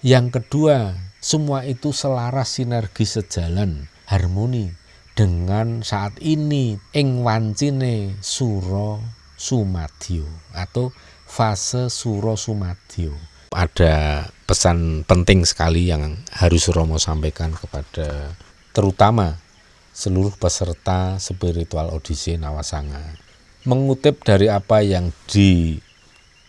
Yang kedua, semua itu selaras, sinergi, sejalan, harmoni dengan saat ini ing wancine sura sumadyo atau fase sura sumadyo. Ada pesan penting sekali yang harus Romo sampaikan kepada terutama seluruh peserta spiritual Odyssey Nawasanga. Mengutip dari apa yang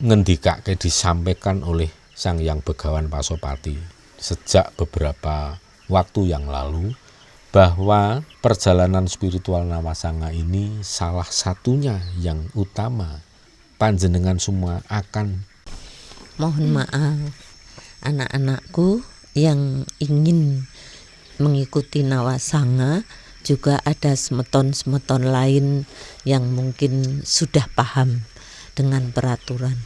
ngendikake disampaikan oleh Sang Hyang Begawan Pasopati sejak beberapa waktu yang lalu, bahwa perjalanan spiritual Nawasanga ini salah satunya yang utama panjenengan semua akan mohon maaf anak-anakku yang ingin mengikuti Nawasanga, juga ada semeton-semeton lain yang mungkin sudah paham dengan peraturan.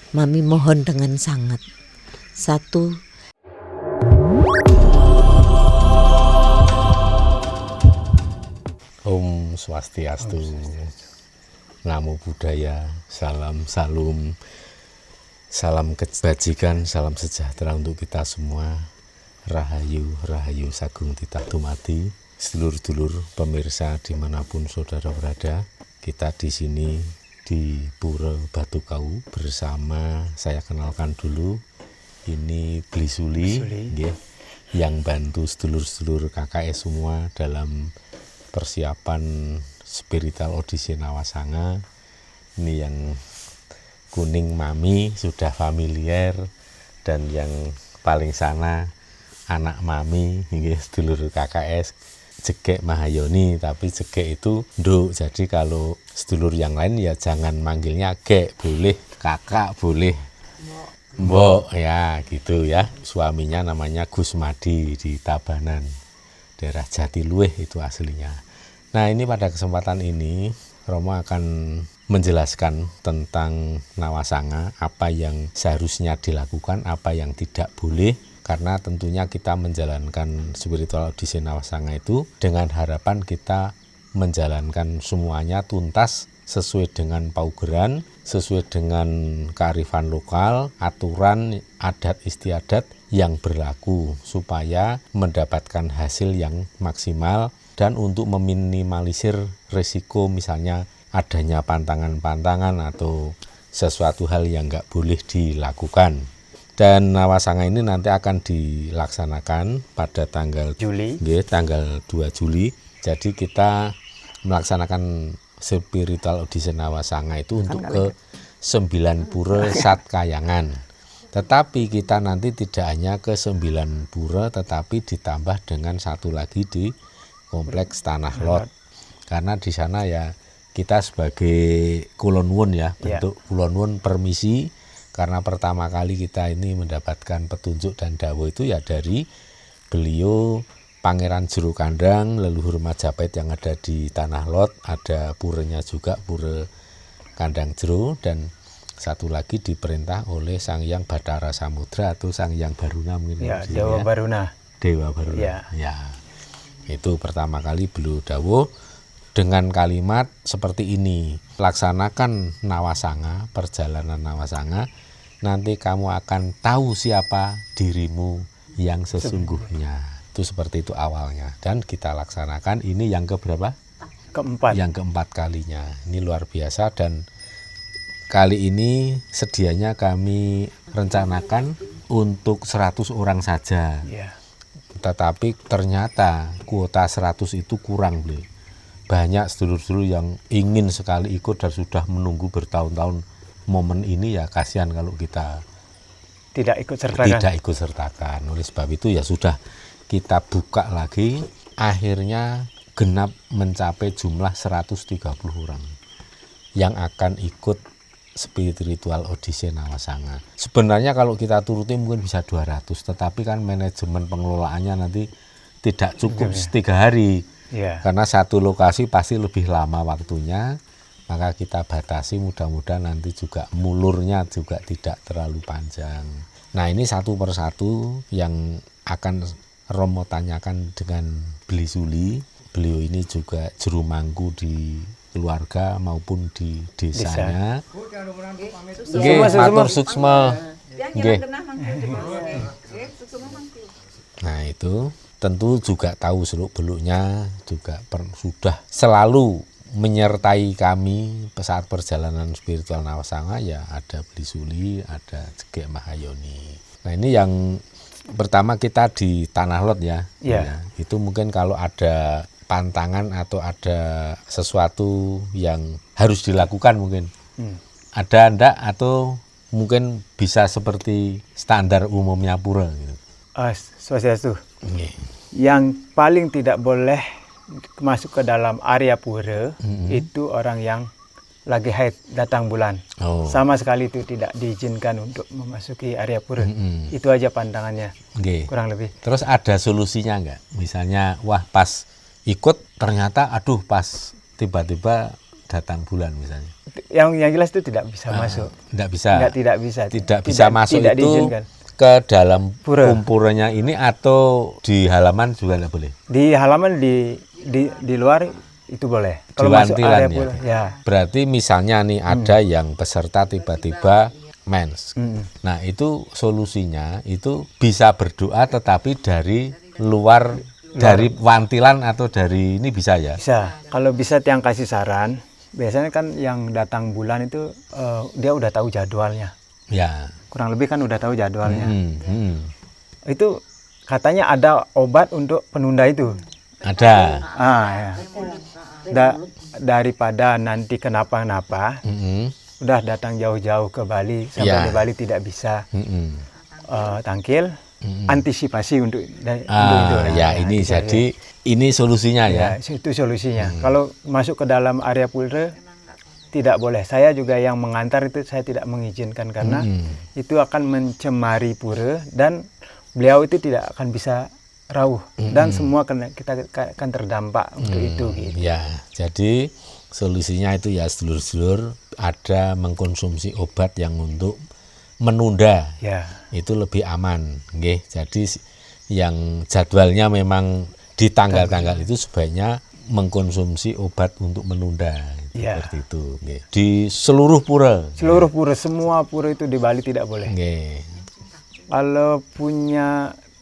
Mami mohon dengan sangat. 1. Om Swastiastu, Namo Buddhaya, salam salum, salam kebajikan, salam sejahtera untuk kita semua. Rahayu, Rahayu Sagung Titah Dumadi, sedulur-dulur pemirsa dimanapun saudara berada. Kita di sini di Pura Batu Kau bersama, saya kenalkan dulu, ini Blisuli, yang bantu sedulur-sedulur KKS semua dalam persiapan spiritual Odyssey Nawasanga. Ini yang kuning Mami sudah familiar, dan yang paling sana anak Mami, sedulur KKS Jegek Mahayoni, tapi Jegek itu nduk. Jadi kalau sedulur yang lain ya jangan manggilnya Gek, boleh kakak, boleh mbok, ya gitu ya. Suaminya namanya Gus Madi di Tabanan, daerah Jatiluwih itu aslinya. Nah, ini pada kesempatan ini Romo akan menjelaskan tentang Nawasanga, apa yang seharusnya dilakukan, apa yang tidak boleh. Karena tentunya kita menjalankan spiritual Odyssey Nawasanga itu dengan harapan kita menjalankan semuanya tuntas sesuai dengan paugeran, sesuai dengan kearifan lokal, aturan adat istiadat yang berlaku supaya mendapatkan hasil yang maksimal, dan untuk meminimalisir risiko misalnya adanya pantangan-pantangan atau sesuatu hal yang nggak boleh dilakukan. Dan Nawasanga ini nanti akan dilaksanakan pada tanggal tanggal 2 Juli. Jadi kita melaksanakan spiritual Odyssey Nawasanga itu untuk ke 9 pura Satkayangan. Tetapi kita nanti tidak hanya ke 9 pura, tetapi ditambah dengan satu lagi di kompleks Tanah Lot. Karena di sana ya kita sebagai Kulon Wun ya, bentuk Kulon Wun permisi. Karena pertama kali kita ini mendapatkan petunjuk dan dawuh itu ya dari beliau Pangeran Jero Kandang, leluhur Majapahit yang ada di Tanah Lot. Ada puranya juga, Pura Kandang Jero, dan satu lagi diperintah oleh Sang Hyang Bathara Samudra atau Sang Hyang Baruna mungkin ya, Dewa Baruna. Dewa Baruna. Ya. Itu pertama kali beliau dawuh dengan kalimat seperti ini: laksanakan Nawasanga, perjalanan Nawasanga, nanti kamu akan tahu siapa dirimu yang sesungguhnya. Itu seperti itu awalnya, dan kita laksanakan. Ini yang keberapa? Keempat. Yang keempat kalinya. Ini luar biasa, dan kali ini sedianya kami rencanakan untuk 100 orang saja. Tetapi ternyata kuota 100 itu kurang, beli. Banyak sedulur-sedulur yang ingin sekali ikut dan sudah menunggu bertahun-tahun momen ini, ya kasihan kalau kita tidak ikut sertakan. Oleh sebab itu ya sudah kita buka lagi, akhirnya genap mencapai jumlah 130 orang yang akan ikut spiritual Odyssey Nawasanga. Sebenarnya kalau kita turuti mungkin bisa 200, tetapi kan manajemen pengelolaannya nanti tidak cukup 3 hari. Karena satu lokasi pasti lebih lama waktunya, maka kita batasi, mudah-mudahan nanti juga mulurnya juga tidak terlalu panjang. Nah, ini satu persatu yang akan Romo tanyakan dengan Blisuli. Beliau ini juga juru mangku di keluarga maupun di desanya. Nggih, matur suksma. Nggih. Nah itu tentu juga tahu seluk-beluknya, juga sudah selalu menyertai kami saat perjalanan spiritual Nawasanga, ya ada Blisuli, ada Jegek Mahayoni. Nah ini yang pertama kita di Tanah Lot ya. Iya. Ya, itu mungkin kalau ada pantangan atau ada sesuatu yang harus dilakukan mungkin. Ada enggak atau mungkin bisa seperti standar umumnya pura gitu. Swastiastu. Nggih. Yang paling tidak boleh masuk ke dalam area pura itu orang yang lagi haid datang bulan. Oh. Sama sekali itu tidak diizinkan untuk memasuki area pura. Itu aja pandangannya. Nggih. Kurang lebih. Terus ada solusinya enggak? Misalnya wah pas ikut ternyata aduh pas tiba-tiba datang bulan misalnya. Yang jelas itu tidak bisa masuk. Tidak bisa. Tidak bisa. Tidak bisa masuk tidak itu diizinkan. ke dalam Pura. kumpurnya ini atau di halaman juga tidak boleh. Di halaman di luar itu boleh. Di wantilan ya. pura, ya. Berarti misalnya nih ada yang peserta tiba-tiba mens. Nah itu solusinya itu bisa berdoa tetapi dari luar dari wantilan atau dari ini bisa ya? Bisa. Kalau bisa tiang kasih saran, biasanya kan yang datang bulan itu dia udah tahu jadwalnya. Ya. Kurang lebih kan udah tahu jadwalnya. Itu katanya ada obat untuk penunda itu. Ada. Ya. Daripada nanti kenapa-napa, udah datang jauh-jauh ke Bali, sampai Ya. di Bali tidak bisa tangkil, antisipasi untuk itu. Ya ini jadi ini solusinya ya. Itu solusinya. Kalau masuk ke dalam area pura tidak boleh. Saya juga yang mengantar itu saya tidak mengizinkan karena itu akan mencemari pura dan beliau itu tidak akan bisa rauh dan semua kita akan terdampak untuk itu. Gitu. Ya, jadi solusinya itu ya sedulur-sedulur ada mengkonsumsi obat yang untuk menunda. Ya. Itu lebih aman, nggih. Jadi yang jadwalnya memang di tanggal-tanggal itu sebaiknya mengkonsumsi obat untuk menunda. Ya. Seperti itu, nggih. Di seluruh pura. Seluruh pura, semua pura itu di Bali tidak boleh. Nggih.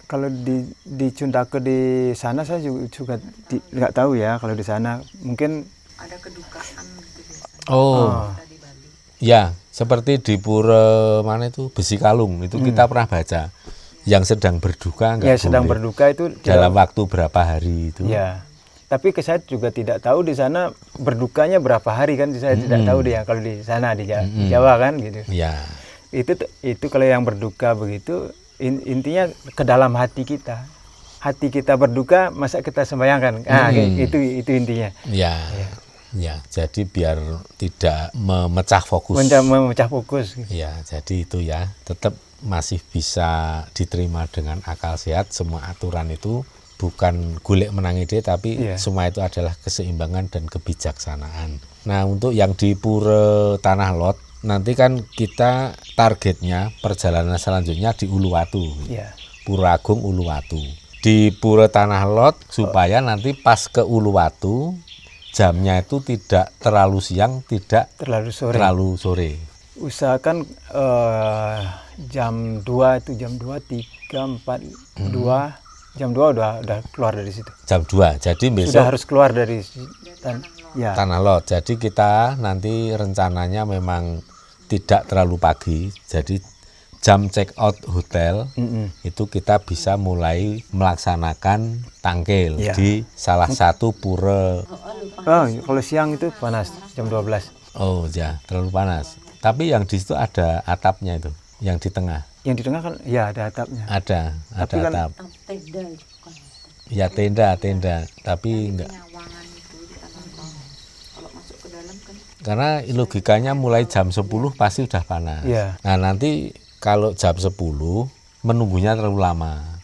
Kalau di Cuntake di sana saya juga nggak tahu ya kalau di sana mungkin ada kedukaan gitu. Oh. Ya, seperti di pura mana itu Besi Kalung itu kita pernah baca. Yang sedang berduka enggak ya sedang boleh. berduka itu Dalam waktu berapa hari itu. Ya. Tapi saya juga tidak tahu di sana berdukanya berapa hari kan saya tidak tahu dia kalau di sana di Jawa kan gitu. Ya. Itu kalau yang berduka begitu intinya ke dalam hati kita. Hati kita berduka masa kita sembahyangkan. Itu intinya. Ya. Ya, jadi biar tidak memecah fokus. Memecah fokus. Ya, jadi itu ya, tetap masih bisa diterima dengan akal sehat. Semua aturan itu bukan golek menang ide, tapi semua itu adalah keseimbangan dan kebijaksanaan. Nah, untuk yang di Pura Tanah Lot, nanti kan kita targetnya perjalanan selanjutnya di Uluwatu. Ya. Pura Agung Uluwatu. Di Pura Tanah Lot supaya nanti pas ke Uluwatu jamnya itu tidak terlalu siang, tidak terlalu sore. Usahakan jam 2 itu jam 2, 3, 4, 2, jam 2 udah keluar dari situ. Jam 2. Jadi besok sudah harus keluar dari Tanah Lot. Jadi kita nanti rencananya memang tidak terlalu pagi. Jadi jam check out hotel itu kita bisa mulai melaksanakan tangkil di salah satu pura. Kalau siang itu panas jam 12. Oh ya, terlalu panas. Tapi yang di situ ada atapnya itu, yang di tengah. Yang di tengah kan ya ada atapnya. Ada Tapi kan, atap. Ya tenda, tapi enggak. Kalau masuk ke dalam kan. Karena logikanya mulai jam 10 pasti udah panas. Ya. Nah nanti kalau jam 10 menunggunya terlalu lama.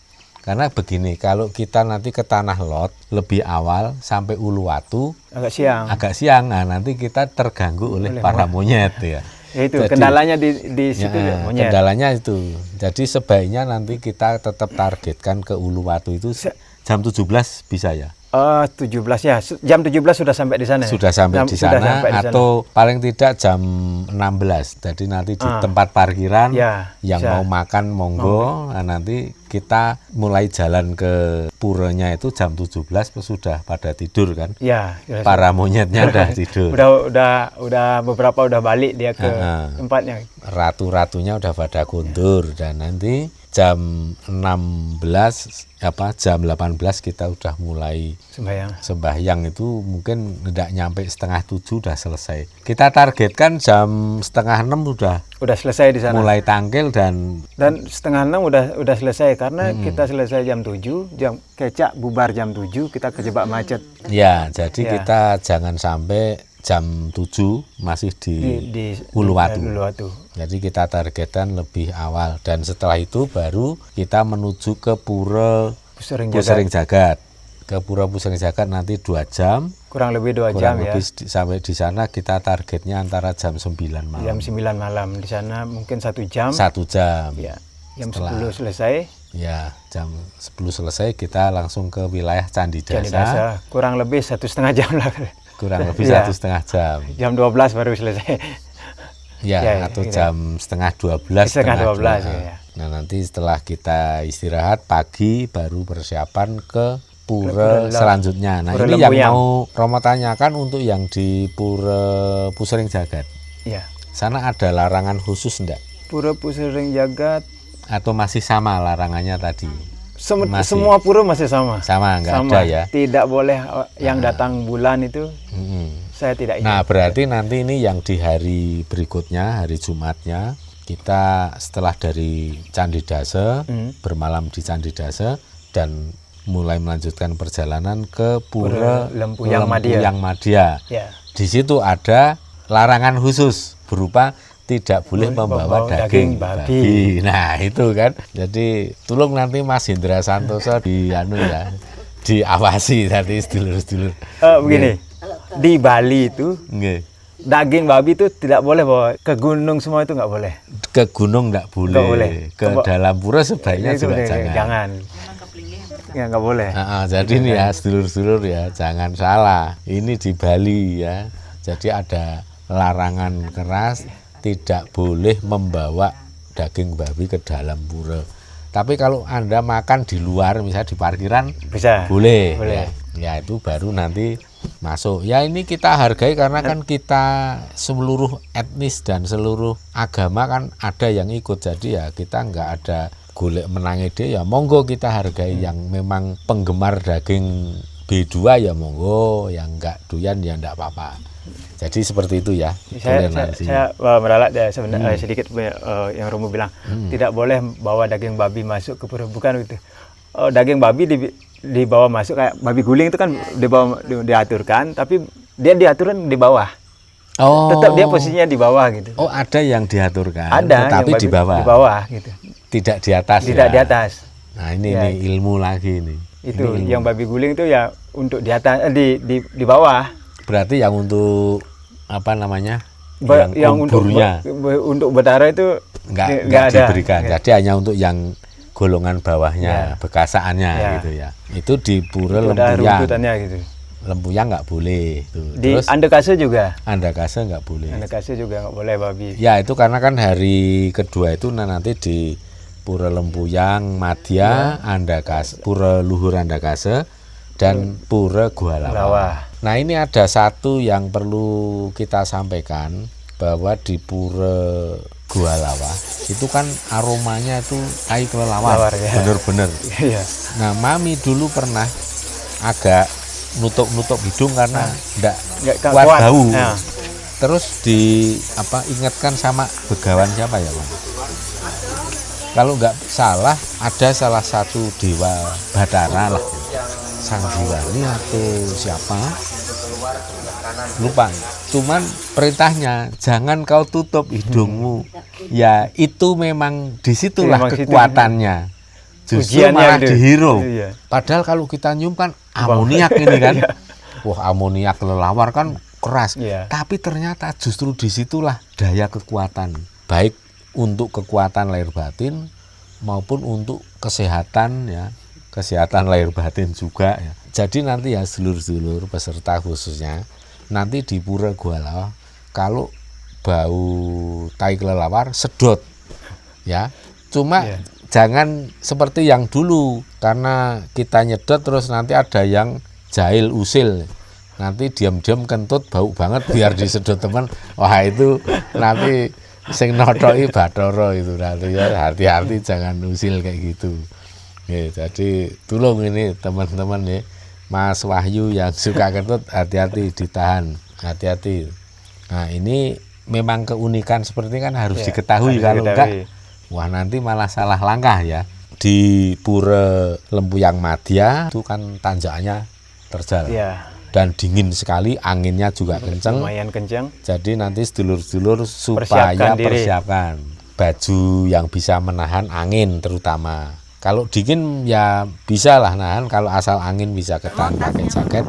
Karena begini, kalau kita nanti ke Tanah Lot lebih awal sampai Uluwatu agak siang, nah nanti kita terganggu oleh para monyet ya. Itu jadi, kendalanya di situ ya, monyet. Kendalanya itu. Jadi sebaiknya nanti kita tetap targetkan ke Uluwatu itu jam 17 bisa ya. 17 ya, jam 17 sudah sampai di sana. Sudah sampai di Sudah sana sampai di sana. atau paling tidak jam 16. Jadi nanti di tempat parkiran Ya, yang bisa. mau makan monggo. Nah, nanti kita mulai jalan ke puranya itu jam 17 sudah pada tidur kan. Ya, Para monyetnya udah tidur. udah beberapa udah balik dia ke tempatnya. Ratu-ratunya udah pada kundur dan nanti jam 16 jam 18 kita udah mulai Sembahyang. sembahyang. Itu mungkin tidak nyampe setengah 7 udah selesai. Kita targetkan jam setengah 6 udah Udah selesai di sana. mulai tangkil dan Setengah 6 udah selesai karena kita selesai jam 7, jam kecak bubar jam 7, kita kejebak macet ya jadi Ya. kita jangan sampai jam 7 masih di Uluwatu. Uluwatu. Jadi kita targetkan lebih awal dan setelah itu baru kita menuju ke Pura Pusering Pusering Jagat. Jagat. Ke Pura Pusering Jagat nanti 2 jam. Kurang lebih 2 Kurang jam ya. lebih sampai di sana kita targetnya antara jam 9 malam. Jam 9 malam di sana mungkin 1 jam. 1 jam. Ya. Jam Setelah- 10 selesai. Ya, jam 10 selesai kita langsung ke wilayah Candi Jadi Dasa. kurang lebih 1,5 jam lah. Kurang lebih Ya. 1,5 jam. Jam 12 baru selesai. Ya, Ya, atau gitu. jam setengah 12. Setengah 12, 2. ya. Nah, nanti setelah kita istirahat pagi baru persiapan ke Pura pura selanjutnya. Nah, Pura ini yang Lempuyang. mau Romo tanyakan untuk yang di Pura Pusering Jagat. Ya. Sana ada larangan khusus enggak? Pura Pusering Jagat Atau masih sama larangannya tadi? Masih. semua pura masih sama. Sama, enggak Sama. ada ya? Tidak boleh yang datang bulan itu saya tidak Nah, ingat. berarti nanti ini yang di hari berikutnya, hari Jumatnya, kita setelah dari Candi Dasa, bermalam di Candi Dasa, dan mulai melanjutkan perjalanan ke Pura Lempuyang Madya. Madya. Ya. Di situ ada larangan khusus berupa tidak boleh membawa daging babi. Nah, itu kan. Jadi tolong nanti Mas Indra Santoso diawasi tadi sedulur-sedulur. Begini, di Bali itu Nggih. daging babi itu tidak boleh bawa ke gunung, semua itu nggak boleh. Ke gunung nggak boleh. Nggak boleh. Ke dalam pura sebaiknya Itu juga jangan. jangan. Ya nggak boleh. Jadi ini ya sedulur-sedulur ya, jangan salah. Ini di Bali ya. Jadi ada larangan keras, tidak boleh membawa daging babi ke dalam pura. Tapi kalau Anda makan di luar, misalnya di parkiran, Bisa. boleh. Boleh. Ya, itu baru nanti masuk. Ya, ini kita hargai karena kan kita seluruh etnis dan seluruh agama kan ada yang ikut. Jadi ya kita nggak ada golek menangi dia, ya monggo kita hargai. Yang memang penggemar daging B2 ya monggo, yang nggak doyan ya nggak apa-apa. Jadi seperti itu ya. toleransi. Saya meralat ya sebenarnya sedikit yang Romo bilang tidak boleh bawa daging babi masuk ke pura, bukan itu. Daging babi dibawa masuk kayak babi guling itu kan diaturkan, tapi dia diaturkan di bawah. Oh. Tetap dia posisinya di bawah gitu. Oh, ada yang diaturkan, Ada tetapi yang babi di bawah. Di bawah gitu. Tidak di atas. Tidak ya. di atas. Nah, ini Ya. ilmu lagi ini. Itu Ini ilmu. yang babi guling itu ya untuk di atas di bawah. Berarti yang untuk apa namanya? Yang umburnya untuk berdarah itu nggak ada. diberikan. Jadi hanya untuk yang golongan bawahnya, Ya. bekasaannya Ya. gitu ya. Itu di Pura Itu ada Lempuyang. runtutannya gitu. Lempuyang nggak boleh. Tuh. Di Terus Andekase juga. Andakase nggak boleh. Andekase juga nggak boleh babi. Ya, itu karena kan hari kedua itu nanti di Pura Lempuyang, Madya, Andakase, Pura Luhur Andakase, dan Pura Gua Lawa. Lawa. Nah, ini ada satu yang perlu kita sampaikan, bahwa di Pura Gua Lawa itu kan aromanya itu tai kelelawar, Lawar, ya. bener-bener. Iya. Nah, Mami dulu pernah agak nutup hidung karena Nggak kuat kuat. bau. Ya. Terus ingatkan sama begawan siapa ya, Bang? Kalau nggak salah ada salah satu dewa Batara lah, Sang Jiwani atau siapa, lupa. Cuman perintahnya jangan kau tutup hidungmu. Ya, itu memang disitulah Memang situ. kekuatannya. Justru Ujiannya malah gitu. dihirup. Iya. Padahal kalau kita nyium kan amoniak ini kan. Wah, amoniak kelelawar kan keras. Iya. Tapi ternyata justru disitulah daya kekuatan. Baik untuk kekuatan lahir batin maupun untuk kesehatan ya, kesehatan lahir batin juga ya. Jadi nanti ya sedulur-sedulur peserta khususnya nanti di Pura Gualawa kalau bau tai kelelawar sedot ya. Cuma jangan seperti yang dulu karena kita nyedot terus nanti ada yang jahil usil. Nanti diam-diam kentut bau banget biar disedot teman. Wah itu nanti sing notoki Bathara itu nanti ya, hati-hati jangan usil kayak gitu. Ya, jadi tolong ini teman-teman ya, Mas Wahyu yang suka kentut hati-hati ditahan, hati-hati. Nah ini memang keunikan seperti kan harus diketahui kalau enggak wah nanti malah salah langkah ya. Di Pura Lempuyang Madya itu kan tanjakannya terjal. Dan dingin sekali, anginnya juga kencang. Lumayan kencang. Jadi nanti sedulur-sedulur supaya persiapkan baju yang bisa menahan angin terutama. Kalau dingin ya bisa lah nahan, kalau asal angin bisa ketahan pakai jaket,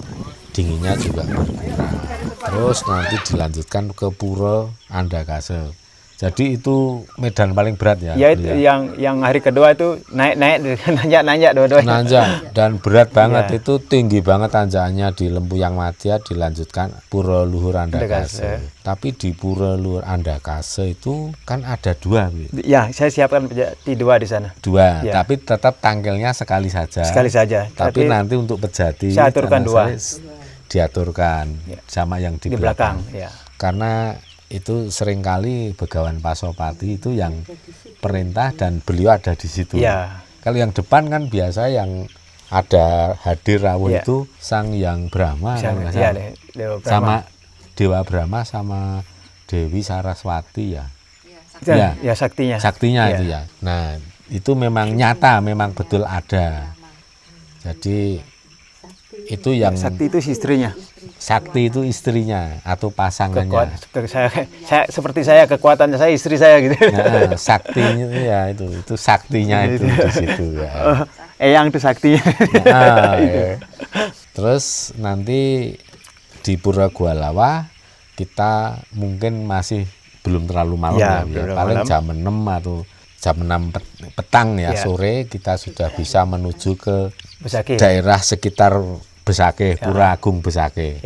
dinginnya juga berkurang. Terus nanti dilanjutkan ke Pura Andakase. Jadi itu medan paling berat ya. Ya itu yang hari kedua itu naik nanjak dua-duanya. Nanjak dan berat banget itu tinggi banget tanjakannya di Lempuyang Madya dilanjutkan Pura Luhur Andakase. Tapi di Pura Luhur Andakase itu kan ada dua. Ya, saya siapkan di dua di sana. Dua, tapi tetap tangkelnya sekali saja. Sekali saja. Tapi nanti untuk pejati saya aturkan dua. Diaturkan sama yang di belakang. Ya. Karena itu seringkali Begawan Pasopati itu yang perintah dan beliau ada di situ. Kalau yang depan kan biasa yang ada hadir rawuh itu Sang Hyang Brahma, sama Dewa Brahma sama Dewi Saraswati ya. Ya saktinya. Saktinya itu ya. Nah itu memang nyata, memang betul ada. Jadi itu yang sakti itu istrinya. Sakti itu istrinya atau pasangannya. Saya seperti saya kekuatannya saya istri saya gitu. Nah, saktinya ya itu saktinya itu di situ ya. Eyang itu saktinya. Nah, ya. Terus nanti di Pura Gualawa kita mungkin masih belum terlalu malam ya. Paling malam. Jam 6 atau jam 6 petang ya sore kita sudah bisa menuju ke Besakih. Daerah sekitar Besakih, Pura Agung Besakih.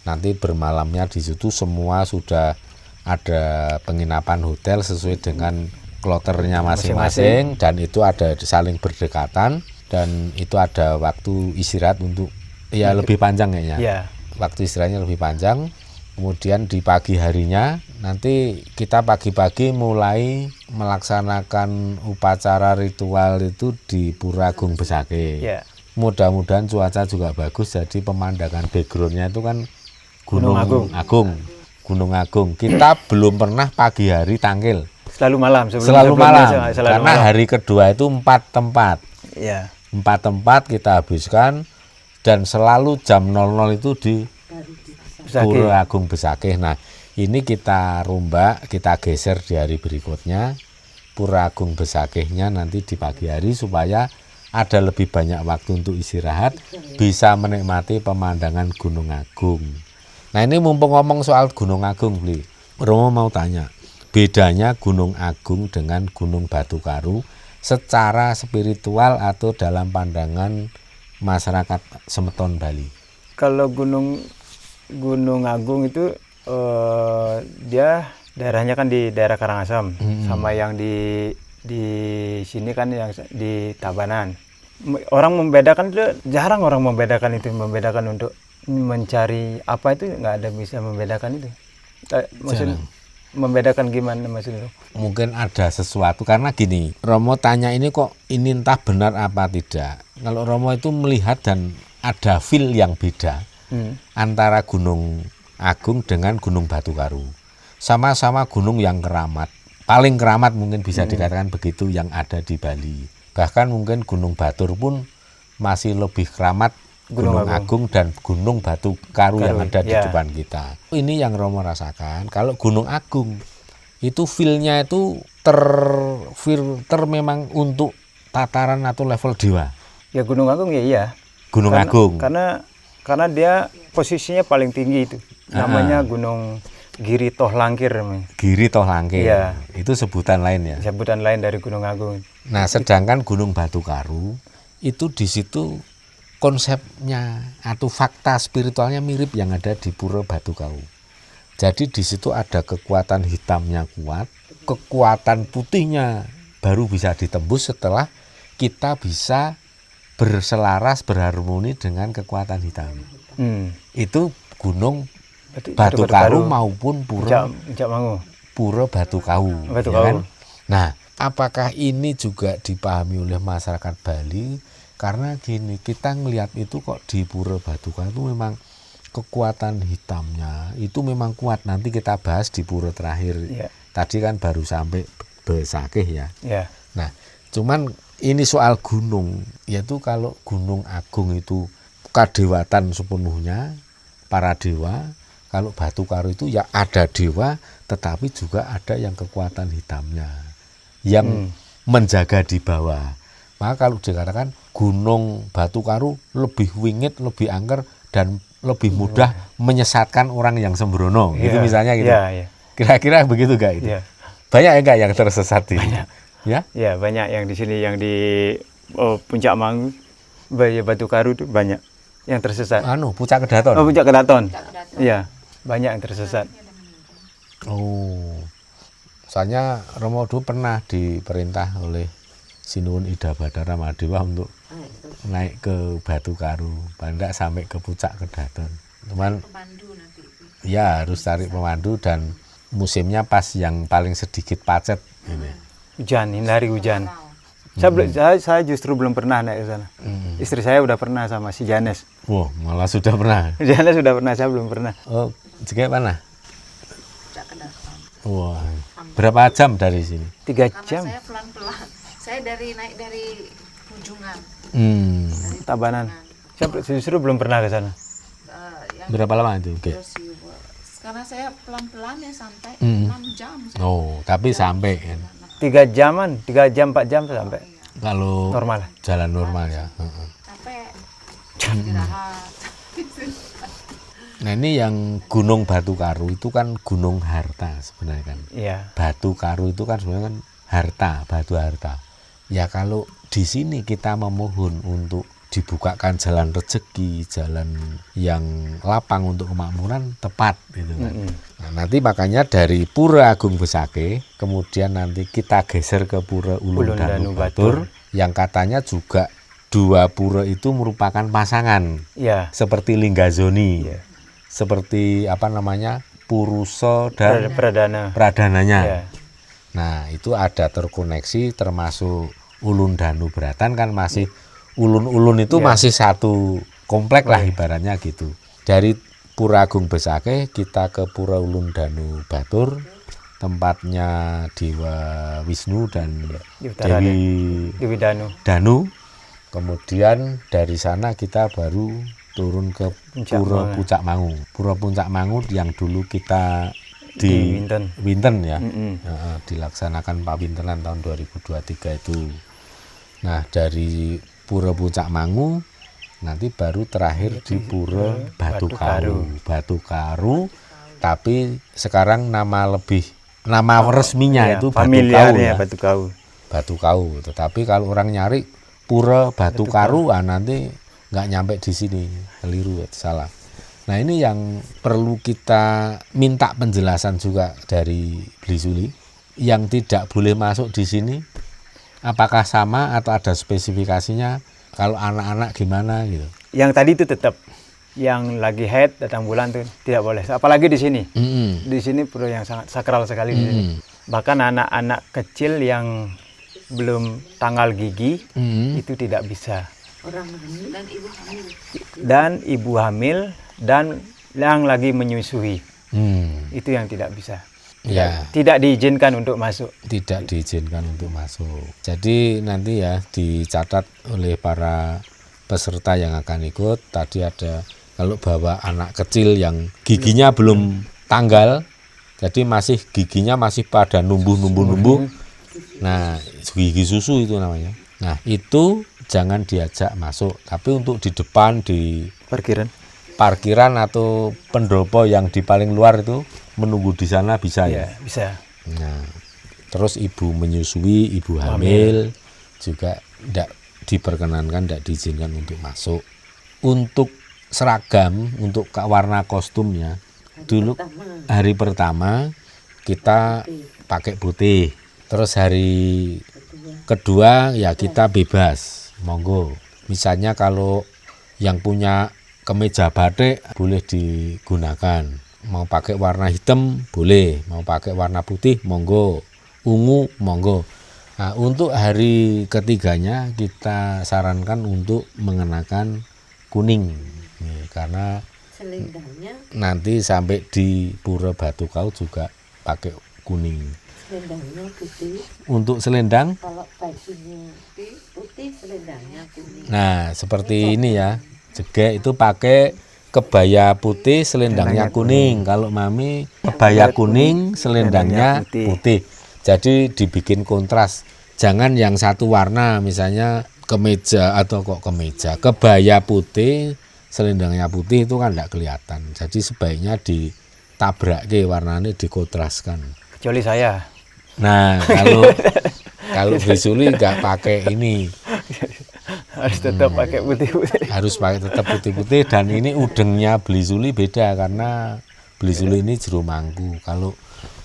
Nanti bermalamnya di situ semua sudah ada penginapan hotel sesuai dengan kloternya masing-masing dan itu ada saling berdekatan dan itu ada waktu istirahat untuk ya lebih panjang kayaknya. Waktu istirahatnya lebih panjang. Kemudian di pagi harinya nanti kita pagi-pagi mulai melaksanakan upacara ritual itu di Pura Agung Besakih. Mudah-mudahan cuaca juga bagus jadi pemandangan backgroundnya itu kan Gunung Agung. Kita belum pernah pagi hari tangkil. Selalu malam. Selalu malam. Karena hari kedua itu 4 tempat. 4 tempat kita habiskan dan selalu jam 00 itu di Pura Agung Besakih. Nah ini kita rombak, kita geser di hari berikutnya. Pura Agung Besakihnya nanti di pagi hari supaya ada lebih banyak waktu untuk istirahat, bisa menikmati pemandangan Gunung Agung. Nah ini mumpung ngomong soal Gunung Agung, Bli, Romo mau tanya, bedanya Gunung Agung dengan Gunung Batu Karu secara spiritual atau dalam pandangan masyarakat Semeton Bali? Kalau Gunung Agung itu dia daerahnya kan di daerah Karangasem, sama yang di sini kan yang di Tabanan. Orang membedakan itu jarang membedakan untuk mencari apa itu nggak ada bisa membedakan itu. Maksud membedakan gimana maksudnya? Mungkin ada sesuatu karena gini, Romo tanya ini kok ini entah benar apa tidak. Kalau Romo itu melihat dan ada feel yang beda antara Gunung Agung dengan Gunung Batu Karu. Sama-sama gunung yang keramat. Paling keramat mungkin bisa dikatakan begitu yang ada di Bali. Bahkan mungkin Gunung Batur pun masih lebih keramat Gunung Agung dan Gunung Batu Karu yang ada di depan kita. Ini yang Romo rasakan. Kalau Gunung Agung itu feel-nya itu terfilter memang untuk tataran atau level dewa. Ya Gunung Agung ya iya. Gunung Agung. Karena dia posisinya paling tinggi itu. Namanya Gunung Giri Tohlangkir. Giri Tohlangkir. Ya. Itu sebutan lain ya. Sebutan lain dari Gunung Agung. Nah, sedangkan Gunung Batu Karu itu di situ konsepnya atau fakta spiritualnya mirip yang ada di Pura Batu Kau. Jadi di situ ada kekuatan hitamnya kuat, kekuatan putihnya baru bisa ditembus setelah kita bisa berselaras, berharmoni dengan kekuatan hitam. Itu Gunung Batu Karu maupun Pura Batu Kau. Batu ya Kau. kan? Nah, apakah ini juga dipahami oleh masyarakat Bali? Karena gini, kita ngelihat itu kok di Pura Batu Kau itu memang kekuatan hitamnya itu memang kuat. Nanti kita bahas di pura terakhir. Tadi kan baru sampai Besakeh ya. Nah, cuman ini soal gunung, yaitu kalau Gunung Agung itu kadewatan sepenuhnya para dewa. Kalau Batu Karu itu ya ada dewa, tetapi juga ada yang kekuatan hitamnya yang menjaga di bawah. Maka kalau dikatakan Gunung Batu Karu lebih wingit, lebih angker dan lebih mudah menyesatkan orang yang sembrono, gitu misalnya gitu. Kira-kira begitu gak itu? Banyak enggak yang tersesat ini? Banyak. Ya, banyak yang di sini, yang di Puncak Mangu, Batu Karu itu banyak yang tersesat. Puncak Kedaton. Puncak Kedaton. Iya, banyak yang tersesat. Soalnya Romo dulu pernah diperintah oleh Sinuwun Ida Bathara Mahadewa untuk naik ke Batu Karu, tidak sampai ke Puncak Kedaton. Cuman ya harus tarik pemandu dan musimnya pas yang paling sedikit pacet ini. Hujan, hindari hujan. Saya justru belum pernah naik ke sana. Istri saya udah pernah sama si Janes. Malah sudah pernah. Janes sudah pernah, saya belum pernah. Juga mana? Berapa jam dari sini? 3 jam. Saya pelan-pelan. Saya naik dari Ujungan. Tabanan. Saya justru belum pernah ke sana. Berapa lama itu? Karena saya pelan-pelan ya, santai 6 jam. Tapi sampai kan? 3 jaman, 3 jam, 4 jam sampai. Kalau normal. Jalan normal ya. Sampai istirahat. Nah ini yang Gunung Batu Karu itu kan gunung harta sebenarnya kan. Batu Karu itu kan sebenarnya kan harta, batu harta. Ya kalau di sini kita memohon untuk dibukakan jalan rezeki, jalan yang lapang untuk kemakmuran, tepat gitu kan. Nah, nanti makanya dari Pura Agung Besakeh, kemudian nanti kita geser ke Pura Ulun Danu Batur, yang katanya juga dua pura itu merupakan pasangan. Seperti Linggazoni. Seperti Purusa dan Pradananya. Nah, itu ada terkoneksi, termasuk Ulun Danu Bratan kan masih ulun-ulun itu masih satu komplek lah ibaratnya gitu. Dari Pura Agung Besakeh kita ke Pura Ulun Danu Batur, tempatnya Dewa Wisnu dan Dewi Danu. Kemudian dari sana kita baru turun ke Pura Puncak Mangu. Pura Puncak Mangu yang dulu kita di Winten ya, dilaksanakan Pawintenan tahun 2023 itu. Nah dari Pura Puncak Mangu nanti baru terakhir di Pura Batu Karu, tapi sekarang nama resminya itu Batu Kau. Tetapi kalau orang nyari Pura Batu Karu nanti nggak nyampe di sini, keliru, salah. Nah ini yang perlu kita minta penjelasan juga dari Blisuli, yang tidak boleh masuk di sini apakah sama atau ada spesifikasinya, kalau anak-anak gimana gitu. Yang tadi itu tetap, yang lagi haid datang bulan tuh tidak boleh, apalagi di sini. Di sini pura yang sangat sakral sekali di sini. Bahkan anak-anak kecil yang belum tanggal gigi itu tidak bisa. Orang hamil dan ibu hamil. Dan ibu hamil dan yang lagi menyusui. Itu yang tidak bisa. Tidak diizinkan untuk masuk. Tidak diizinkan untuk masuk. Jadi nanti ya dicatat oleh para peserta yang akan ikut. Tadi ada kalau bawa anak kecil yang giginya belum tanggal, jadi giginya masih pada numbuh. Nah, gigi susu itu namanya. Nah, itu jangan diajak masuk. Tapi untuk di depan di parkiran atau pendopo yang di paling luar itu menunggu di sana bisa ya? Bisa. Nah, terus ibu menyusui, ibu hamil juga tidak diperkenankan, tidak diizinkan untuk masuk. Untuk seragam, untuk warna kostumnya, dulu hari pertama kita pakai putih, terus hari kedua ya kita bebas, monggo. Misalnya kalau yang punya kemeja batik boleh digunakan, mau pakai warna hitam boleh, mau pakai warna putih monggo, ungu monggo. Nah, untuk hari ketiganya kita sarankan untuk mengenakan kuning, karena Selendangnya nanti sampai di Pura Batu Kau juga pakai kuning. selendangnya putih, Untuk selendang, kalau bajunya putih selendangnya kuning. nah seperti ini ya, Jegek itu pakai kebaya putih, selendangnya kuning. Kalau Mami kebaya kuning, selendangnya putih. Jadi dibikin kontras. Jangan yang satu warna, misalnya kemeja atau kok kemeja, kebaya putih, selendangnya putih itu kan tidak kelihatan. Jadi sebaiknya ditabrak warnanya, dikontraskan. Kecuali saya. Nah, kalau Blisuli nggak pakai ini, Harus tetap pakai putih-putih. harus pakai tetap putih-putih. Dan ini udengnya Blisuli beda karena Blisuli ini jero mangku. Kalau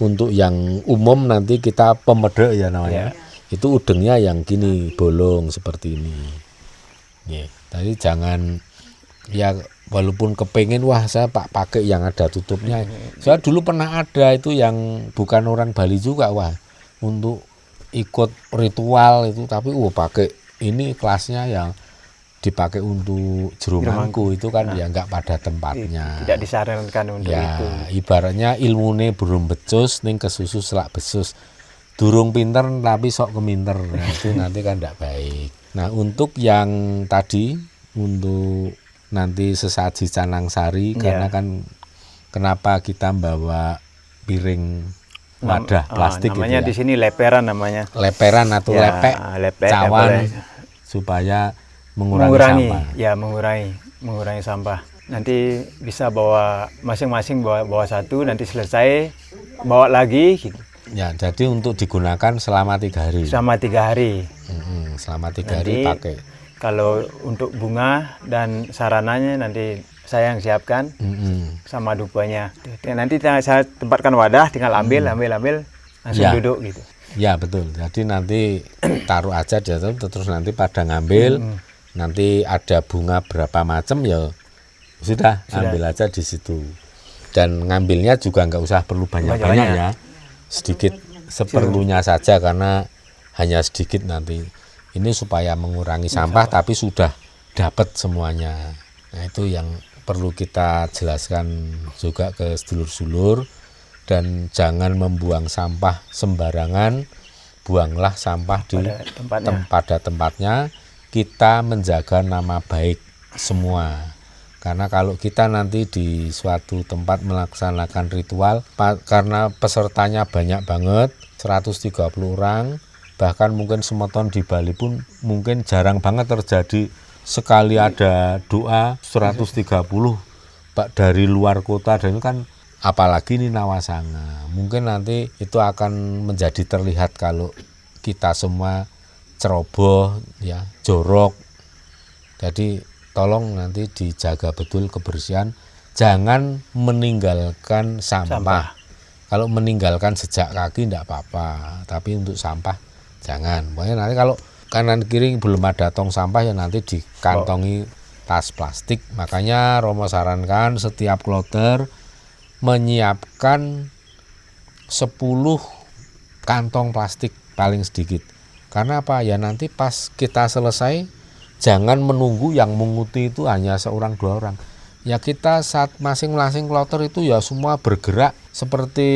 untuk yang umum nanti kita pemedek ya namanya, itu udengnya yang gini bolong seperti ini. Tadi jangan ya, walaupun kepengen wah saya pakai yang ada tutupnya. Saya dulu pernah ada itu yang bukan orang Bali juga, wah untuk ikut ritual itu, tapi pakai ini kelasnya yang dipakai untuk jero mangku itu kan ya nggak pada tempatnya. Tidak disarankan untuk ya, itu. Ibaratnya ilmune burung becus ning kesusu selak besus. Durung pinter tapi sok keminter. Nah, itu nanti kan tidak baik. Nah, untuk yang tadi untuk nanti sesaji canang sari, karena kan kenapa kita bawa piring wadah plastik namanya gitu ya. di sini leperan namanya. Leperan atau Ya, lepek, lepek, cawan supaya mengurangi sampah. Ya, mengurangi sampah. Nanti bisa bawa masing-masing bawa satu, nanti selesai bawa lagi gitu. Ya, jadi untuk digunakan selama 3 hari. Selama 3 hari. Selama 3 hari pakai. Kalau untuk bunga dan sarananya nanti saya yang siapkan sama dupanya. Nanti saya tempatkan wadah, tinggal ambil langsung duduk gitu. Ya betul. Jadi nanti taruh aja di atas, terus nanti pada ngambil. Nanti ada bunga berapa macam ya sudah ambil aja di situ. Dan ngambilnya juga nggak usah perlu banyak-banyak ya. Sedikit seperlunya saja karena hanya sedikit nanti. Ini supaya mengurangi sampah tapi sudah dapat semuanya. Nah, itu yang perlu kita jelaskan juga ke sedulur-sedulur, dan jangan membuang sampah sembarangan. Buanglah sampah pada tempatnya. Kita menjaga nama baik semua. Karena kalau kita nanti di suatu tempat melaksanakan ritual, karena pesertanya banyak banget, 130 orang, bahkan mungkin semeton di Bali pun mungkin jarang banget terjadi sekali ada doa 130 dari luar kota, dan itu kan apalagi ini Nawasanga. Mungkin nanti itu akan menjadi terlihat kalau kita semua ceroboh ya, jorok. Jadi tolong nanti dijaga betul kebersihan, jangan meninggalkan sampah. Kalau meninggalkan sejak kaki tidak apa-apa, tapi untuk sampah jangan. Pokoknya nanti kalau kanan kiri belum ada tong sampah ya nanti dikantongi tas plastik. Makanya Romo sarankan setiap kloter menyiapkan 10 kantong plastik paling sedikit. Karena apa? Ya nanti pas kita selesai jangan menunggu yang menguti itu hanya 1-2 orang. Ya kita saat masing-masing kloter itu ya semua bergerak seperti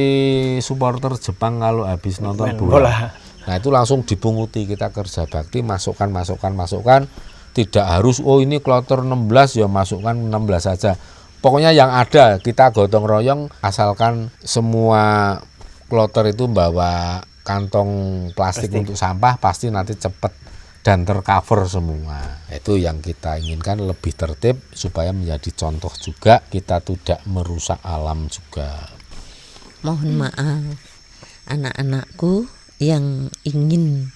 supporter Jepang kalau habis nonton bola. Nah itu langsung dipunguti, kita kerja bakti, masukkan. Tidak harus ini kloter 16 ya masukkan 16 saja. Pokoknya yang ada kita gotong royong, asalkan semua kloter itu bawa kantong plastik untuk sampah, pasti nanti cepat dan tercover semua. Itu yang kita inginkan, lebih tertib supaya menjadi contoh juga, kita tidak merusak alam juga. Mohon maaf anak-anakku yang ingin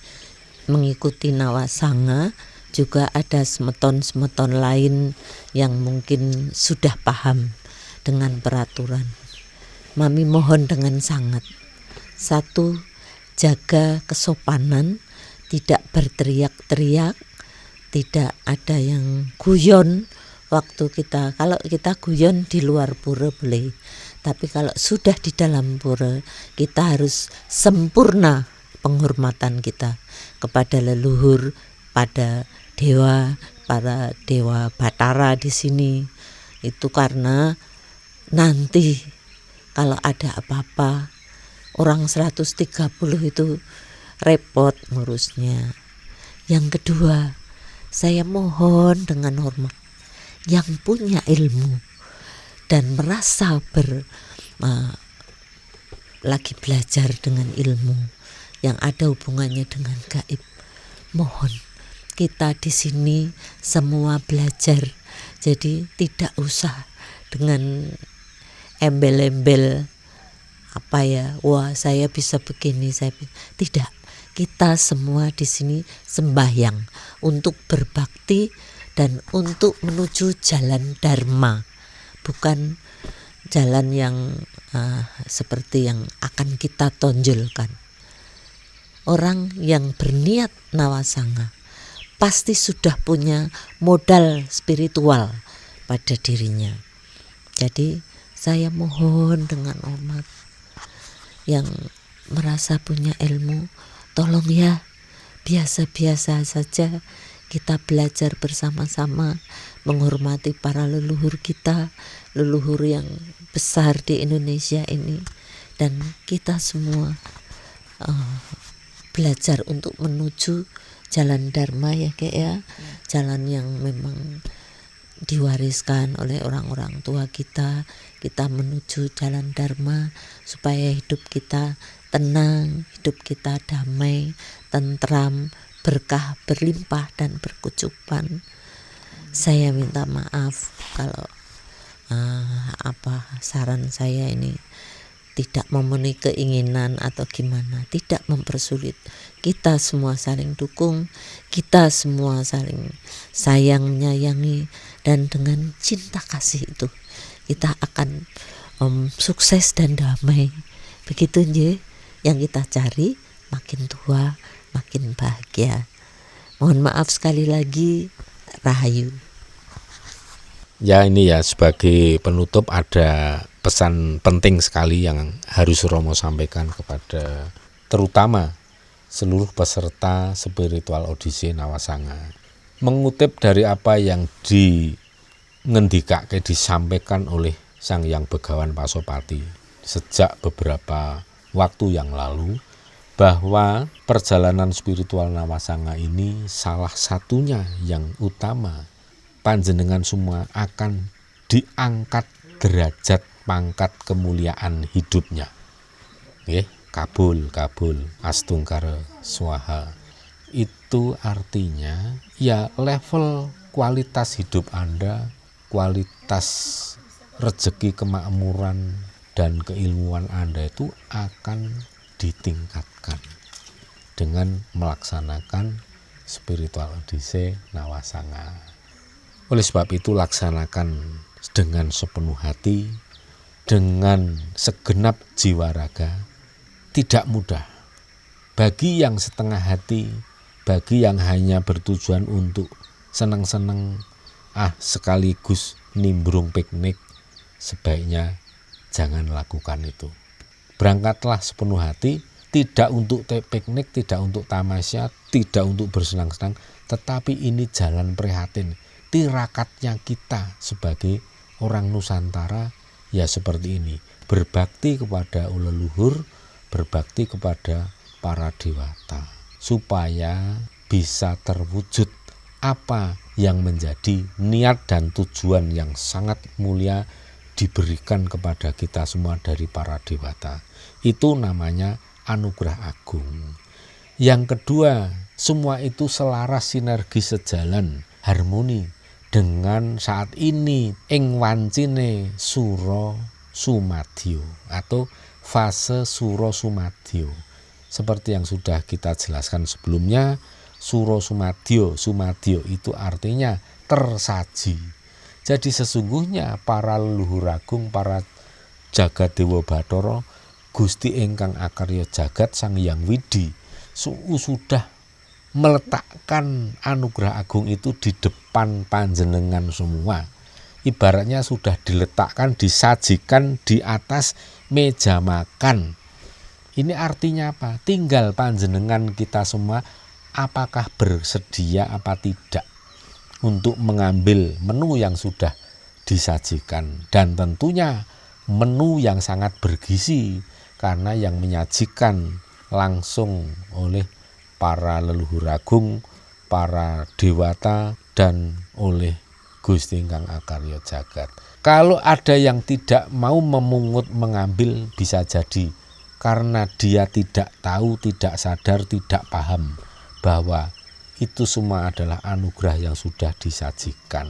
mengikuti Nawasanga juga ada semeton-semeton lain yang mungkin sudah paham dengan peraturan. Mami mohon dengan sangat, satu, jaga kesopanan, tidak berteriak-teriak, tidak ada yang guyon waktu kalau kita guyon di luar pura boleh, tapi kalau sudah di dalam pura kita harus sempurna penghormatan kita kepada leluhur, pada dewa, para dewa Batara di sini. Itu karena nanti kalau ada apa-apa orang 130 itu repot ngurusnya. Yang kedua, saya mohon dengan hormat yang punya ilmu dan merasa lagi belajar dengan ilmu yang ada hubungannya dengan gaib, mohon kita di sini semua belajar. Jadi tidak usah dengan embel-embel wah saya bisa begini, tidak. Kita semua di sini sembahyang untuk berbakti dan untuk menuju jalan dharma, bukan jalan yang seperti yang akan kita tonjolkan. Orang yang berniat nawasanga pasti sudah punya modal spiritual pada dirinya. Jadi saya mohon dengan hormat yang merasa punya ilmu, tolong ya, biasa-biasa saja kita belajar bersama-sama menghormati para leluhur kita, leluhur yang besar di Indonesia ini, dan kita semua belajar untuk menuju jalan dharma ya Kek ya, jalan yang memang diwariskan oleh orang-orang tua kita menuju jalan dharma supaya hidup kita tenang, hidup kita damai, tentram, berkah, berlimpah dan berkecukupan. Saya minta maaf kalau saran saya ini tidak memenuhi keinginan atau gimana, tidak mempersulit. Kita semua saling dukung, kita semua saling sayang menyayangi, dan dengan cinta kasih itu kita akan sukses dan damai. Begitu aja yang kita cari, makin tua makin bahagia. Mohon maaf sekali lagi, Rahayu. Ya ini ya sebagai penutup ada pesan penting sekali yang harus Romo sampaikan kepada terutama seluruh peserta spiritual Odyssey Nawasanga. Mengutip dari apa yang disampaikan oleh Sang Hyang Begawan Pasopati sejak beberapa waktu yang lalu, bahwa perjalanan spiritual Nawasanga ini salah satunya yang utama, panjenengan semua akan diangkat derajat pangkat kemuliaan hidupnya. Kabul astungkara swaha. Itu artinya ya level kualitas hidup Anda, kualitas rezeki kemakmuran dan keilmuan Anda itu akan ditingkatkan dengan melaksanakan spiritual Odyssey Nawasanga. Oleh sebab itu laksanakan dengan sepenuh hati, dengan segenap jiwa raga. Tidak mudah bagi yang setengah hati, bagi yang hanya bertujuan untuk senang-senang sekaligus nimbrung piknik, sebaiknya jangan lakukan itu. Berangkatlah sepenuh hati, tidak untuk piknik, tidak untuk tamasya, tidak untuk bersenang-senang, tetapi ini jalan prihatin. Tirakatnya kita sebagai orang Nusantara ya seperti ini, berbakti kepada leluhur, berbakti kepada para dewata, supaya bisa terwujud apa yang menjadi niat dan tujuan yang sangat mulia diberikan kepada kita semua dari para dewata. Itu namanya anugerah agung. Yang kedua, semua itu selaras, sinergi, sejalan, harmoni dengan saat ini ing wancine sura sumadyo atau fase sura sumadyo. Seperti yang sudah kita jelaskan sebelumnya, Suro Sumadyo. Sumadyo itu artinya tersaji. Jadi sesungguhnya para leluhur agung, para jagat Dewa Bathara, Gusti ingkang akarya jagat Sang Hyang Widi sudah meletakkan anugerah agung itu di depan panjenengan semua. Ibaratnya sudah diletakkan, disajikan di atas meja makan. Ini artinya apa? Tinggal panjenengan kita semua apakah bersedia apa tidak untuk mengambil menu yang sudah disajikan. Dan tentunya menu yang sangat bergizi, karena yang menyajikan langsung oleh para leluhur agung, para dewata, dan oleh Gusti ingkang akarya jagat. Kalau ada yang tidak mau memungut mengambil, bisa jadi karena dia tidak tahu, tidak sadar, tidak paham bahwa itu semua adalah anugerah yang sudah disajikan.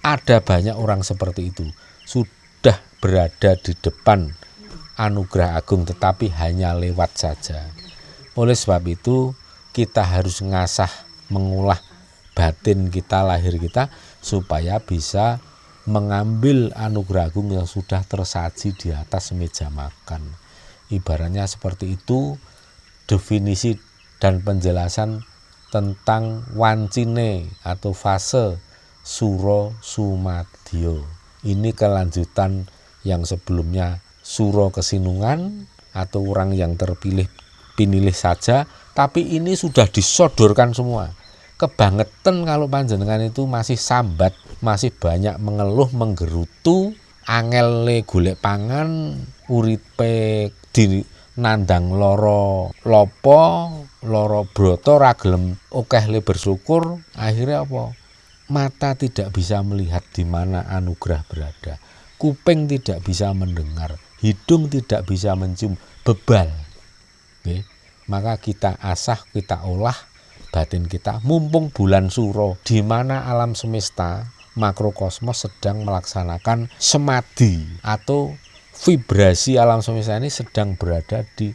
Ada banyak orang seperti itu, sudah berada di depan anugerah agung tetapi hanya lewat saja. Oleh sebab itu kita harus ngasah, mengolah batin kita, lahir kita, supaya bisa mengambil anugerah agung yang sudah tersaji di atas meja makan. Ibaratnya seperti itu definisi dan penjelasan tentang wancine atau fase Suro Sumadyo. Ini kelanjutan yang sebelumnya Suro Kesinungan atau orang yang terpilih pinilih saja, tapi ini sudah disodorkan semua. Kebangetan kalau panjenengan itu masih sambat, masih banyak mengeluh, menggerutu, angele golek pangan, uripe di nandang loro lopo, loro broto, ra gelem akeh le bersyukur. Akhirnya apa? Mata tidak bisa melihat di mana anugerah berada, kuping tidak bisa mendengar, hidung tidak bisa mencium, bebal. Oke. Maka kita asah, kita olah batin kita, mumpung bulan Suro, di mana alam semesta makrokosmos sedang melaksanakan semadi atau vibrasi alam semesta ini sedang berada di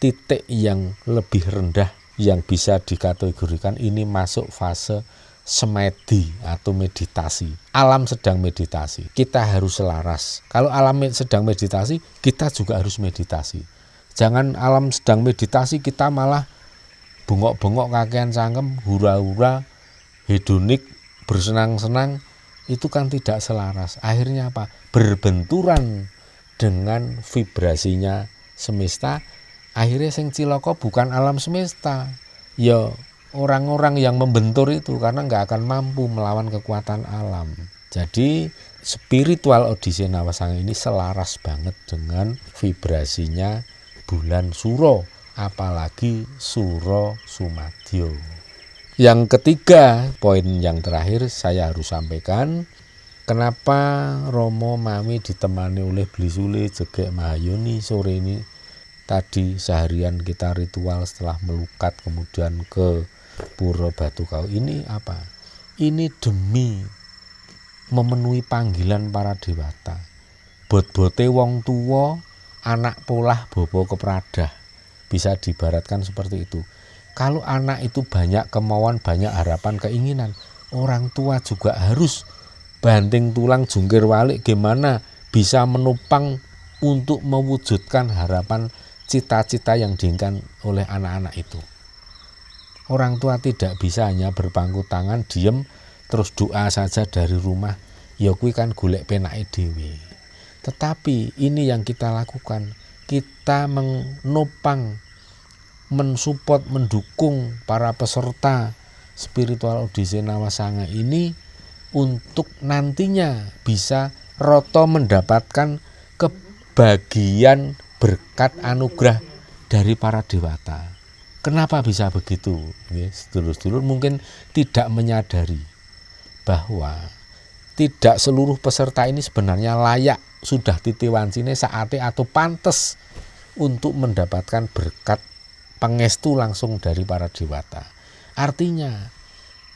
titik yang lebih rendah, yang bisa dikategorikan ini masuk fase semedi atau meditasi. Alam sedang meditasi, kita harus selaras. Kalau alam sedang meditasi, kita juga harus meditasi. Jangan alam sedang meditasi kita malah bengok-bengok kakean cangkem, hura-hura, hedonik, bersenang-senang, itu kan tidak selaras. Akhirnya apa? Berbenturan dengan vibrasinya semesta. Akhirnya sing cilaka bukan alam semesta, ya orang-orang yang membentur itu, karena nggak akan mampu melawan kekuatan alam. Jadi spiritual Odise Nawasanga ini selaras banget dengan vibrasinya bulan Suro, apalagi Suro Sumadyo. Yang ketiga, poin yang terakhir saya harus sampaikan, kenapa Romo Mami ditemani oleh Blisule Jegek Mahayoni sore ini. Tadi seharian kita ritual setelah melukat kemudian ke Pura Batu Kau. Ini apa? Ini demi memenuhi panggilan para dewata. Bot-bote wong tuwa, anak polah bobo kepradah. Bisa diibaratkan seperti itu. Kalau anak itu banyak kemauan, banyak harapan, keinginan, orang tua juga harus banting tulang jungkir balik gimana bisa menopang untuk mewujudkan harapan cita-cita yang diinginkan oleh anak-anak itu. Orang tua tidak bisa hanya berpangku tangan, diem, terus doa saja dari rumah. Ya kuwi kan golek penake dhewe. Tetapi ini yang kita lakukan, kita menopang, mensupport, mendukung para peserta spiritual Odise Nawasanga ini untuk nantinya bisa roto mendapatkan kebagian berkat anugerah dari para dewata. Kenapa bisa begitu? Sedulur-sedulur mungkin tidak menyadari bahwa tidak seluruh peserta ini sebenarnya layak, sudah titiwancine saate atau pantes untuk mendapatkan berkat pangestu langsung dari para dewata. Artinya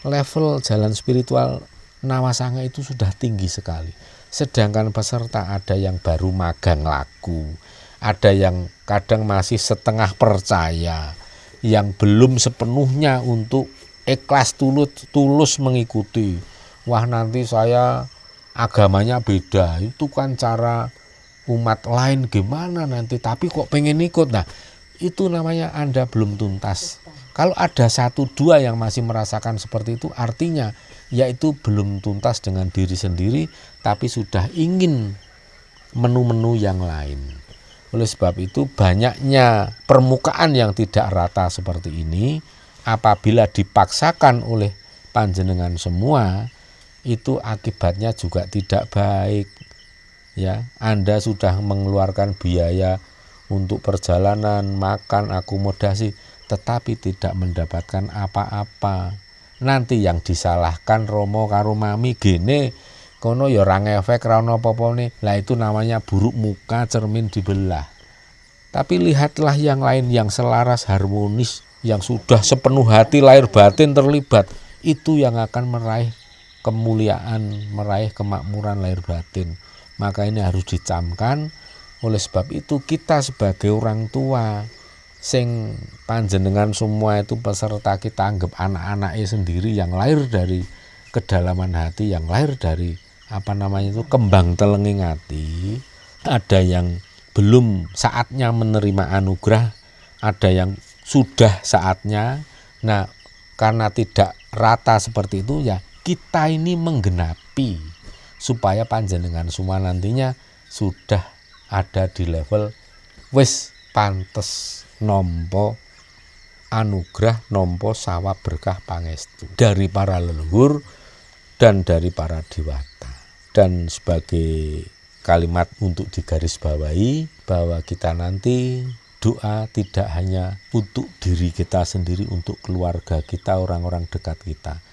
level jalan spiritual Nawasanga itu sudah tinggi sekali. Sedangkan peserta ada yang baru magang laku, ada yang kadang masih setengah percaya, yang belum sepenuhnya untuk ikhlas tulus mengikuti. Wah, nanti saya agamanya beda, itu kan cara umat lain gimana nanti, tapi kok pengen ikut. Nah, itu namanya Anda belum tuntas. Kalau ada 1-2 yang masih merasakan seperti itu, artinya yaitu belum tuntas dengan diri sendiri, tapi sudah ingin menu-menu yang lain. Oleh sebab itu, banyaknya permukaan yang tidak rata seperti ini, apabila dipaksakan oleh panjenengan semua, itu akibatnya juga tidak baik. Ya, Anda sudah mengeluarkan biaya untuk perjalanan, makan, akomodasi, tetapi tidak mendapatkan apa-apa. Nanti yang disalahkan Romo karo Mami gene, kono ya ora ngefek ra ono apa-apane. Lah itu namanya buruk muka cermin dibelah. Tapi lihatlah yang lain yang selaras, harmonis, yang sudah sepenuh hati lahir batin terlibat, itu yang akan meraih kemuliaan, meraih kemakmuran lahir batin. Maka ini harus dicamkan. Oleh sebab itu kita sebagai orang tua sing panjenengan semua itu peserta, kita anggap anak-anaknya sendiri yang lahir dari kedalaman hati, yang lahir dari kembang telenging hati. Ada yang belum saatnya menerima anugerah, ada yang sudah saatnya. Nah, karena tidak rata seperti itu, ya kita ini menggenapi supaya panjenengan semua nantinya sudah ada di level wis pantes nompo anugerah, nompo sawab berkah pangestu dari para leluhur dan dari para dewata. Dan sebagai kalimat untuk digarisbawahi bahwa kita nanti doa tidak hanya untuk diri kita sendiri, untuk keluarga kita, orang-orang dekat kita,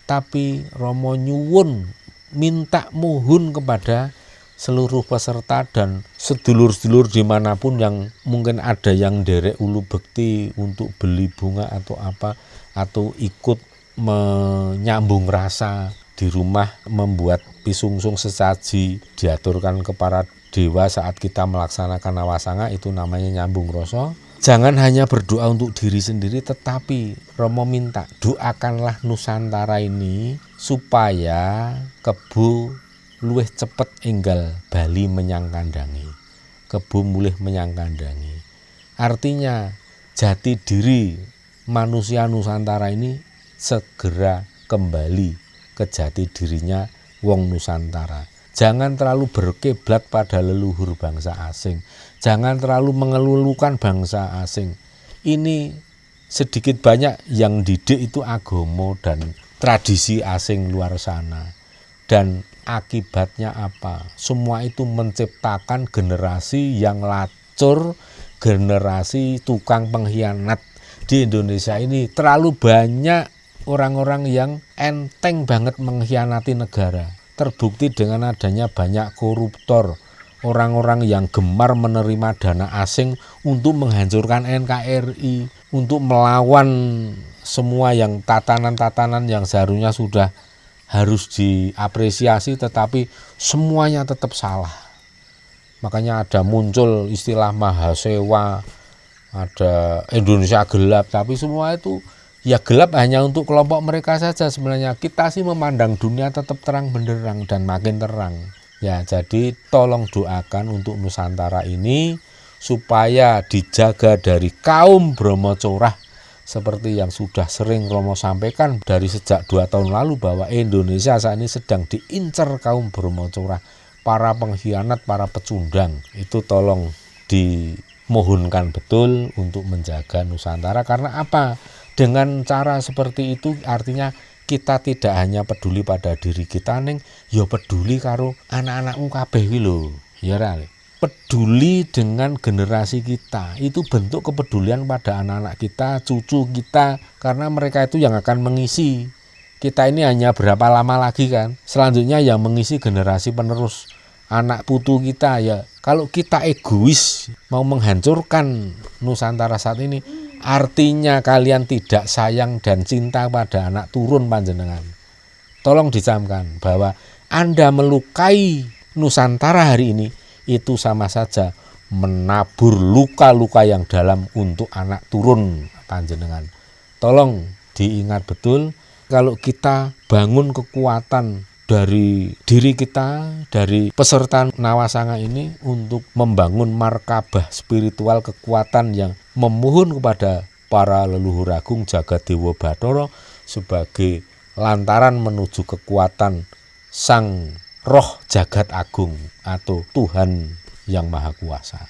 tapi Romo nyuwun, minta mohon kepada seluruh peserta dan sedulur-sedulur dimanapun yang mungkin ada yang derek ulu bekti untuk beli bunga atau apa, atau ikut menyambung rasa di rumah, membuat pisungsung sesaji diaturkan ke para dewa saat kita melaksanakan nawasanga, itu namanya nyambung rasa. Jangan hanya berdoa untuk diri sendiri, tetapi Romo minta doakanlah Nusantara ini supaya kebu luwih cepet enggal bali menyang kandangi, kebu mulih menyang kandangi. Artinya jati diri manusia Nusantara ini segera kembali ke jati dirinya wong Nusantara. Jangan terlalu berkiblat pada leluhur bangsa asing. Jangan terlalu mengelulukan bangsa asing. Ini sedikit banyak yang didik itu agama dan tradisi asing luar sana. Dan akibatnya apa? Semua itu menciptakan generasi yang lacur, generasi tukang pengkhianat. Di Indonesia ini terlalu banyak orang-orang yang enteng banget mengkhianati negara. Terbukti dengan adanya banyak koruptor, orang-orang yang gemar menerima dana asing untuk menghancurkan NKRI, untuk melawan semua yang tatanan-tatanan yang seharusnya sudah harus diapresiasi, tetapi semuanya tetap salah. Makanya ada muncul istilah mahasewa, ada Indonesia gelap, tapi semua itu ya gelap hanya untuk kelompok mereka saja. Sebenarnya kita sih memandang dunia tetap terang benderang dan makin terang. Ya, jadi tolong doakan untuk Nusantara ini supaya dijaga dari kaum Bromo Corah, seperti yang sudah sering Romo sampaikan dari sejak 2 tahun lalu, bahwa Indonesia saat ini sedang diincar kaum Bromo Corah, para pengkhianat, para pecundang. Itu tolong dimohonkan betul untuk menjaga Nusantara. Karena apa? Dengan cara seperti itu artinya kita tidak hanya peduli pada diri kita, ning ya peduli karo anak-anakmu kabeh kuwi lho. Ya ra. Peduli dengan generasi kita. Itu bentuk kepedulian pada anak-anak kita, cucu kita, karena mereka itu yang akan mengisi. Kita ini hanya berapa lama lagi kan? Selanjutnya yang mengisi generasi penerus, anak putu kita. Ya, kalau kita egois mau menghancurkan Nusantara saat ini, artinya kalian tidak sayang dan cinta pada anak turun panjenengan. Tolong dicamkan bahwa Anda melukai Nusantara hari ini, itu sama saja menabur luka-luka yang dalam untuk anak turun panjenengan. Tolong diingat betul, kalau kita bangun kekuatan dari diri kita, dari peserta Nawasanga ini untuk membangun markabah spiritual kekuatan yang memohon kepada para leluhur agung jagat Dewa Bathara sebagai lantaran menuju kekuatan Sang Roh Jagat Agung atau Tuhan yang Maha Kuasa.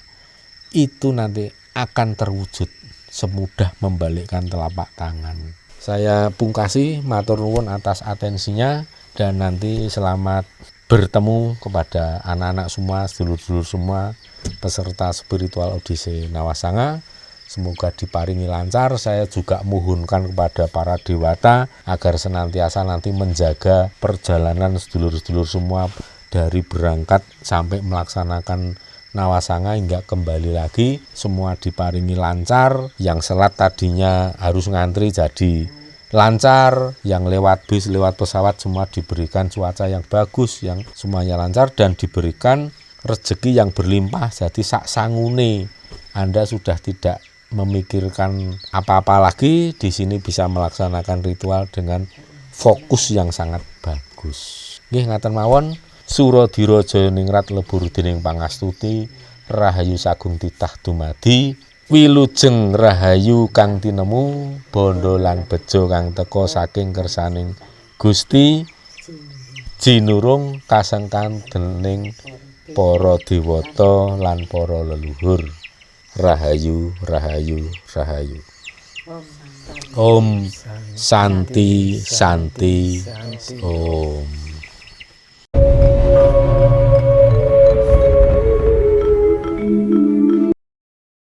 Itu nanti akan terwujud semudah membalikkan telapak tangan. Saya pungkasi matur nuwun atas atensinya, dan nanti selamat bertemu kepada anak-anak semua, sedulur-sedulur semua, peserta spiritual Odise Nawasanga. Semoga diparingi lancar. Saya juga mohonkan kepada para dewata agar senantiasa nanti menjaga perjalanan sedulur-sedulur semua dari berangkat sampai melaksanakan Nawasanga hingga kembali lagi, semua diparingi lancar. Yang selat tadinya harus ngantri jadi lancar, yang lewat bis, lewat pesawat semua diberikan cuaca yang bagus, yang semuanya lancar, dan diberikan rezeki yang berlimpah. Jadi sak sangune Anda sudah tidak memikirkan apa-apa lagi, di sini bisa melaksanakan ritual dengan fokus yang sangat bagus. Nggih ngaten mawon, Suradira Jayaningrat lebur dening pangastuti, rahayu sagung titah dumadi, wilujeng rahayu kang tinemu, bondo lan bejo kang teka saking kersaning Gusti, jinurung kasengkan dening para dewata lan para leluhur. Rahayu, rahayu, rahayu. Om Santi, Santi, Om.